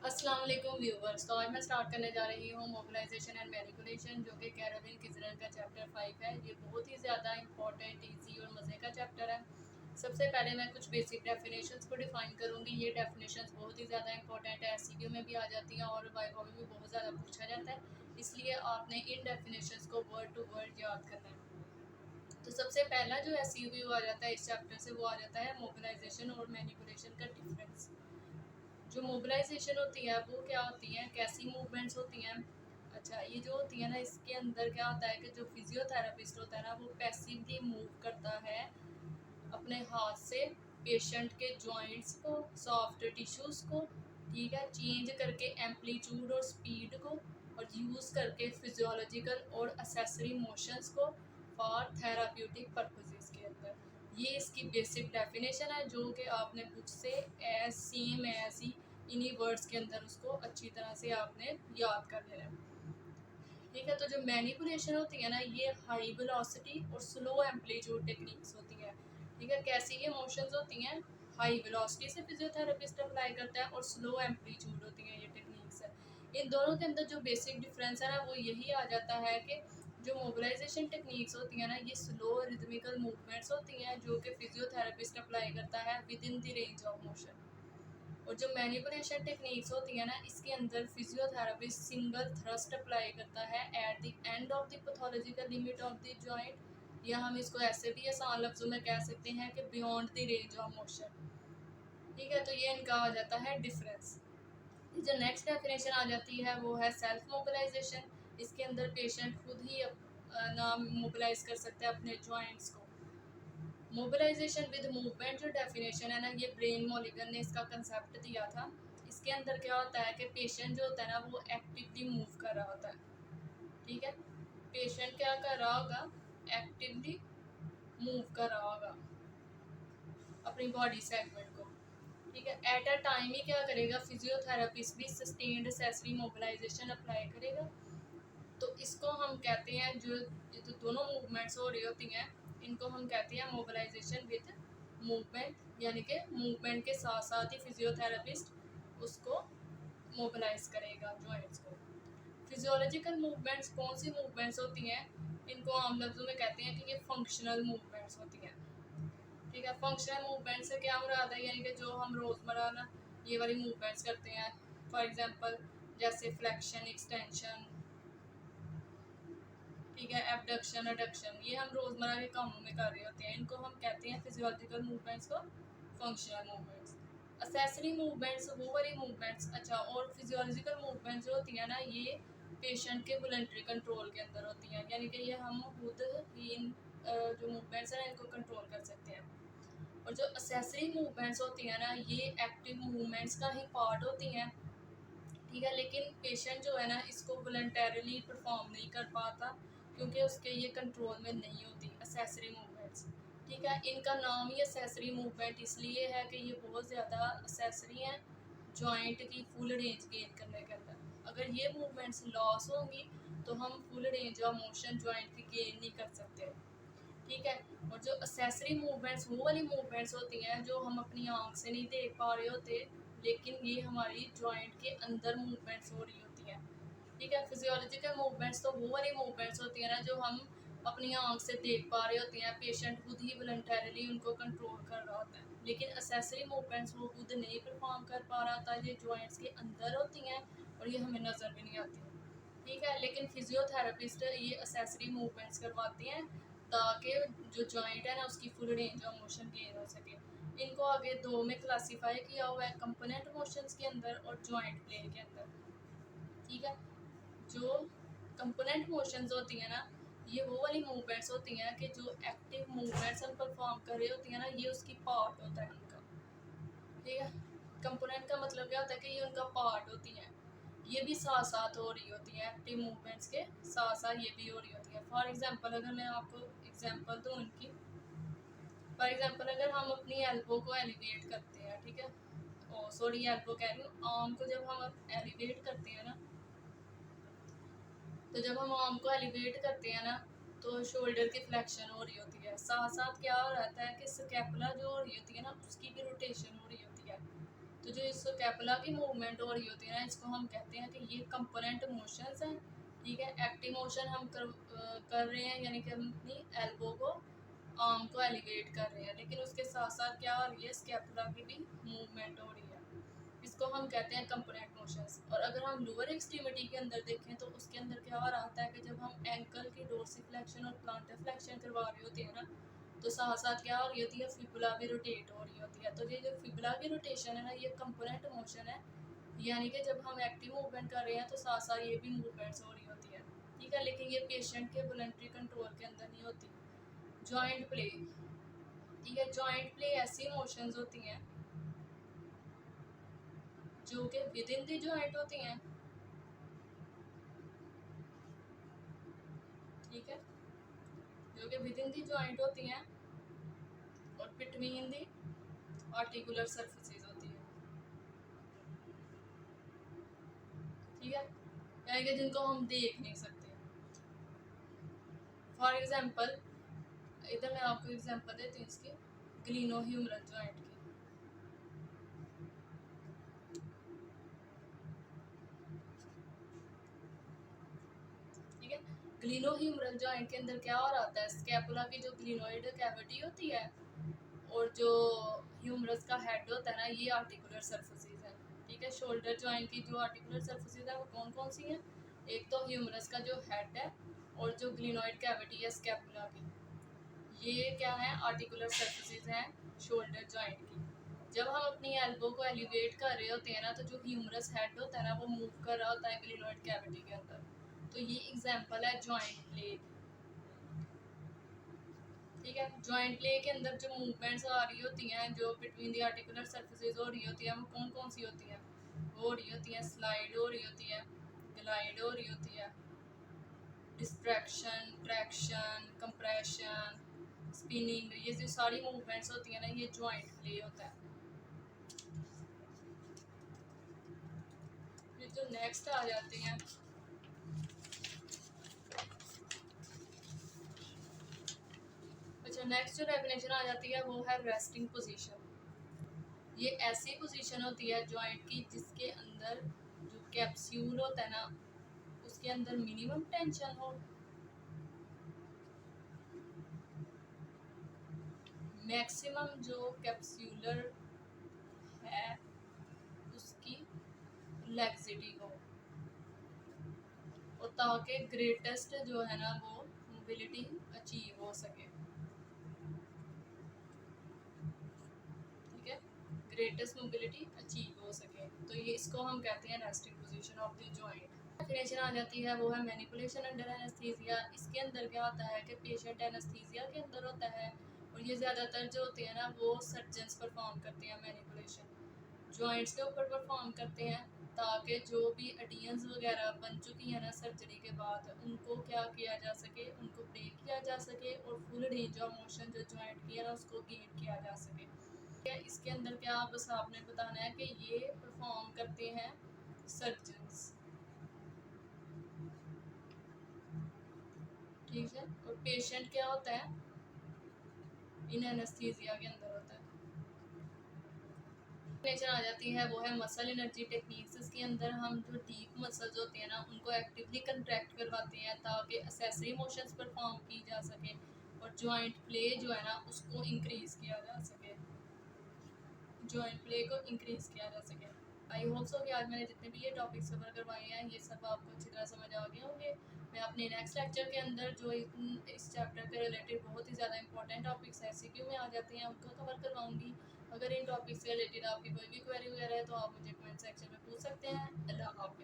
अस्सलाम वालेकुम व्यूवर्स। तो आज मैं स्टार्ट करने जा रही हूँ मोबिलाइजेशन एंड मैनिपुलेशन, जो कि कैरोलिन किजलर का चैप्टर 5 है। ये बहुत ही ज़्यादा इंपॉर्टेंट, इजी और मज़े का चैप्टर है। सबसे पहले मैं कुछ बेसिक डेफिनेशंस को डिफाइन करूँगी। ये डेफिनेशंस बहुत ही ज़्यादा इंपॉर्टेंट है, एससीक्यू में भी आ जाती हैं और वाइवा में भी बहुत ज़्यादा पूछा जाता है, इसलिए आपने इन डेफिनेशंस को वर्ड टू वर्ड याद करना है। तो सबसे पहला जो एससीक्यू आ जाता है इस चैप्टर से, वो आ जाता है मोबिलाइजेशन और मैनिपुलेशन का डिफरेंस। जो मोबिलाइजेशन होती है वो क्या होती है, कैसी मूवमेंट्स होती हैं। अच्छा, ये जो होती है ना, इसके अंदर क्या होता है कि जो फिजियोथेरापिस्ट होता है ना, वो पैसिवली मूव करता है अपने हाथ से पेशेंट के जॉइंट्स को, सॉफ्ट टिश्यूज़ को, ठीक है, चेंज करके एम्पलीट्यूड और स्पीड को, और यूज़ करके फिजियोलॉजिकल और असेसरी मोशंस को फॉर थेराप्यूटिक पर्पसेस के अंदर। ये इसकी बेसिक डेफिनेशन है, जो कि आपने बुक से एज सेम एज ही इन्हीं वर्ड्स के अंदर उसको अच्छी तरह से आपने याद कर लेना है। ठीक है, तो जो मैनिपुलेशन होती है ना, ये हाई वेलोसिटी और स्लो एम्पलीट्यूड टेक्निक्स होती हैं। ठीक है, कैसी ये मोशंस होती हैं, हाई वेलोसिटी से फिजियोथेरेपिस्ट अप्लाई करता है और स्लो एम्पलीट्यूड होती हैं ये टेक्निक्स है। इन दोनों के अंदर जो बेसिक डिफरेंस है ना, वो यही आ जाता है कि जो मोबिलाइजेशन टेक्निक्स होती हैं ना, ये स्लो रिदमिकल मूवमेंट्स होती हैं जो कि फिजियोथेरेपिस्ट अप्लाई करता है with in the range of motion. और जो मैनिपुलेशन टेक्निक्स होती है ना, इसके अंदर फिजियोथेरापिस्ट सिंगल थ्रस्ट अप्लाई करता है at the end of the pathological limit of the joint, या हम इसको ऐसे भी आसान लफ्जों में कह सकते हैं कि beyond the range of motion. ठीक है, तो ये इनका आ जाता है डिफरेंस। जो नेक्स्ट डेफिनेशन आ जाती है वो है सेल्फ मोबिलाइजेशन। इसके अंदर पेशेंट खुद ही ना मोबिलाइज कर सकते हैं अपने जॉइंट्स को। मोबिलाइजेशन विद मूवमेंट जो डेफिनेशन है ना, ये ब्रेन मॉलिगन ने इसका कंसेप्ट दिया था। इसके अंदर क्या होता है कि पेशेंट जो होता है ना, वो एक्टिवली मूव कर रहा होता है। ठीक है, पेशेंट क्या कर रहा होगा, एक्टिवली मूव कर रहा होगा अपनी बॉडी सेगमेंट को। ठीक है, एट अ टाइम ही क्या करेगा, फिजियोथेरेपिस्ट भी सस्टेन्ड सेंसरी मोबिलाइजेशन अप्लाई करेगा। तो इसको हम कहते हैं, जो ये तो दोनों मूवमेंट्स हो रही होती हैं, इनको हम कहते हैं मोबिलाइजेशन विद मूवमेंट, यानी कि मूवमेंट के साथ साथ ही फिजियोथेरेपिस्ट उसको मोबिलाइज करेगा जॉइंट्स को। फिजियोलॉजिकल मूवमेंट्स कौन सी मूवमेंट्स होती हैं, इनको आम लफ्जों में कहते हैं कि ये फंक्शनल मूवमेंट्स होती हैं। ठीक है, फंक्शनल मूवमेंट से क्या मुराद है, यानी कि जो हम रोज़मर्रा ना ये वाली मूवमेंट्स करते हैं। फॉर एग्जांपल जैसे फ्लेक्शन, एक्सटेंशन, ठीक है, एबडक्शन, एडक्शन, ये हम रोज़मर्रा के कामों में कर रहे होते हैं। इनको हम कहते हैं फिजियोलॉजिकल मूवमेंट्स को फंक्शनल मूवमेंट्स। असेसरी मूवमेंट्स वो वाली मूवमेंट्स। अच्छा, और फिजियोलॉजिकल मूवमेंट्स जो होती हैं ना, ये पेशेंट के वॉलंटरी कंट्रोल के अंदर होती हैं, यानी कि ये हम खुद ही इन जो मूवमेंट्स हैं इनको कंट्रोल कर सकते हैं। और जो असेसरी मूवमेंट्स होती हैं ना, ये एक्टिव मूवमेंट्स का ही पार्ट होती हैं। ठीक है, लेकिन पेशेंट जो है ना, इसको वॉलंटरली परफॉर्म नहीं कर पाता, क्योंकि उसके ये कंट्रोल में नहीं होती असेसरी मूवमेंट्स। ठीक है, इनका नाम ही असेसरी मूवमेंट इसलिए है कि ये बहुत ज़्यादा असेसरी हैं जॉइंट की फुल रेंज गेन करने के अंदर। अगर ये मूवमेंट्स लॉस होंगी तो हम full range of motion joint की गेन नहीं कर सकते। ठीक है, और जो असेसरी मूवमेंट्स वो वाली मूवमेंट्स होती हैं जो हम अपनी आँख से नहीं देख पा रहे होते, लेकिन ये हमारी जॉइंट के अंदर मूवमेंट्स हो रही होती हैं। ठीक है, फिजियोलॉजिकल मूवमेंट्स तो वो वाली मूवमेंट्स होती हैं ना, जो हम अपनी आँख से देख पा रहे होते हैं, पेशेंट खुद ही वॉलंटरली उनको कंट्रोल कर रहा होता है। लेकिन असेसरी मूवमेंट्स वो खुद नहीं परफॉर्म कर पा रहा था, ये जॉइंट्स के अंदर होती हैं और ये हमें नज़र भी नहीं आती। ठीक है, लेकिन फिजियोथेरेपिस्ट ये असेसरी मूवमेंट्स करवाते हैं ताकि जो जॉइंट है ना, उसकी full range of motion gain हो सके। इनको आगे दो में क्लासीफाई किया हुआ है, कंपोनेंट मोशंस के अंदर और जॉइंट प्लेन के अंदर। ठीक है, जो कंपोनेंट मोशंस होती हैं ना, ये वो वाली मूवमेंट्स होती हैं कि जो एक्टिव मूवमेंट्स हम परफॉर्म कर रही होती हैं ना, ये उसकी पार्ट होता है उनका। ठीक है, कंपोनेंट का मतलब क्या होता है कि ये उनका पार्ट होती हैं, ये भी साथ साथ हो रही होती है, एक्टिव मूवमेंट्स के साथ साथ ये भी हो रही होती है। फॉर एग्जांपल अगर मैं आपको एग्जांपल दूँ उनकी, फॉर एग्जांपल अगर हम अपनी एल्बो को एलिवेट करते हैं, ठीक है, ओ सॉरी एल्बो कह रही हूँ, आर्म को जब हम एलिवेट करते हैं ना, तो जब हम आर्म को एलिवेट करते हैं ना, तो शोल्डर की फ्लेक्शन हो रही होती है, साथ साथ क्या हो रहता है कि स्कैपुला जो हो रही होती है ना, उसकी भी रोटेशन हो रही होती है। तो जो इस कैपुला की मूवमेंट हो रही होती है ना, इसको हम कहते हैं कि ये कंपोनेंट मोशंस हैं। ठीक है, एक्टिव मोशन हम कर रहे हैं, यानी कि हम अपनी एल्बो को, आर्म को एलिवेट कर रहे हैं, लेकिन उसके साथ साथ क्या हो रही है, स्कैपुला की भी मूवमेंट हो रही है। इसको हम कहते हैं कंपोनेंट मोशंस। और अगर हम लोअर एक्सट्रीमिटी के अंदर देखें तो उसके अंदर क्या हो रहा है कि जब हम एंकल की डोर्सिफ्लेक्शन और प्लांटर फ्लेक्शन करवा रही होती है ना, तो साथ साथ क्या हो रही होती है, फिबुला भी रोटेट हो रही होती है। तो ये जो फिबुला की रोटेशन है ना, ये कंपोनेंट मोशन है, यानी कि जब हम एक्टिव मूवमेंट कर रहे हैं तो साथ साथ ये भी मूवमेंट्स हो रही होती है। ठीक है, लेकिन ये पेशेंट के वॉलंटरी कंट्रोल के अंदर नहीं होती। जॉइंट प्ले, ठीक है, जॉइंट प्ले ऐसी मोशंस होती हैं जो कि विद इन द जॉइंट होती हैं। ठीक है, जो कि विद इन द जॉइंट होती हैं और बिटवीन द आर्टिकुलर सर्फेसेस होती है। ठीक है, यानी कि जिनको हम देख नहीं सकते। फॉर एग्जांपल, इधर मैं आपको एग्जांपल देती हूँ इसकी, ग्लिनोह्यूमरल जॉइंट की। ठीक है, ग्लिनोह्यूमरल जॉइंट के अंदर क्या हो रहा होता है, स्कैपुला की जो ग्लिनोइड कैविटी होती है और जो ह्यूमरस का हेड होता है ना, ये आर्टिकुलर सर्फेसेस है। ठीक है, शोल्डर जॉइंट की जो आर्टिकुलर सर्फेसेस है वो कौन कौन सी हैं, एक तो ह्यूमरस का जो हेड है और जो ग्लिनोइड कैविटी है स्कैपुला की, ये क्या है, आर्टिकुलर सर्फेसेस हैं शोल्डर जॉइंट की। जब हम अपनी एल्बो को एलिवेट कर रहे होते हैं ना, तो जो ह्यूमरस हेड होता है ना, वो मूव कर रहा होता है ग्लिनोइड कैविटी के अंदर। तो ये एग्जांपल है जॉइंट प्ले। ठीक है, जॉइंट प्ले के अंदर जो मूवमेंट्स आ रही होती हैं, जो बिटवीन द आर्टिकुलर सर्फेसेस हो रही होती हैं, वो कौन कौन सी होती हैं, वो हो रही होती हैं, स्लाइड हो रही होती है, ग्लाइड हो रही होती है, डिस्ट्रैक्शन, ट्रैक्शन, कंप्रेशन, स्पिनिंग, ये जो सारी मूवमेंट्स होती हैं ना, ये जॉइंट प्ले होता है। फिर जो नेक्स्ट आ जाती हैं, अच्छा, नेक्स्ट जो डेफिनेशन आ जाती है वो है रेस्टिंग पोजीशन। ये ऐसी पोजीशन होती है जॉइंट की जिसके अंदर जो कैप्सूल होता है ना, उसके अंदर मिनिमम टेंशन हो, मैक्सिमम जो कैप्सूलर है उसकी लैक्सिटी हो, और ताकि ग्रेटेस्ट जो है ना वो मोबिलिटी अचीव हो सके। ठीक है, ग्रेटेस्ट मोबिलिटी अचीव हो सके, तो ये इसको हम कहते हैं resting position of the joint. Definition आ जाती है वो है मैनिपुलेशन अंडर एनेस्थीसिया। इसके अंदर क्या होता है कि पेशेंट एनेस्थीसिया के अंदर होता है, और ये ज़्यादातर जो होते हैं ना वो सर्जन्स परफॉर्म करते हैं मैनिपुलेशन, जॉइंट्स के ऊपर परफॉर्म करते हैं, ताकि जो भी अडियंस वगैरह बन चुकी हैं ना सर्जरी के बाद, उनको क्या किया जा सके, उनको ब्रेक किया जा सके और फुल रेंज ऑफ मोशन जो जॉइंट की है ना उसको गेन किया जा सके। इसके अंदर क्या बस आपने बताना है कि ये परफॉर्म करते हैं सर्जन्स। ठीक है, और पेशेंट क्या होता है, इन एनेस्थीसिया के अंदर होता है। नेचर आ जाती है वो है मसल एनर्जी टेक्निक्स। इसके अंदर हम जो डीप मसल्स होते हैं ना उनको एक्टिवली कंट्रैक्ट करवाते हैं ताकि एक्सेसरी मोशंस परफॉर्म की जा सके और जॉइंट प्ले जो है ना उसको इंक्रीज किया जा सके, जॉइंट प्ले को इंक्रीज किया जा सके। आई होप सो कि आज मैंने जितने भी ये टॉपिक्स कवर करवाए हैं ये सब आपको अच्छी तरह समझ आ गए होंगे। मैं अपने नेक्स्ट लेक्चर के अंदर जो इस चैप्टर के रिलेटेड बहुत ही ज़्यादा इंपॉर्टेंट टॉपिक्स MCQ में आ जाते हैं उनको कवर करवाऊंगी। अगर इन टॉपिक से रिलेटेड आपकी कोई भी क्वेरी वगैरह है तो आप मुझे कमेंट सेक्शन में पूछ सकते हैं। अल्लाह हाफ़िज़।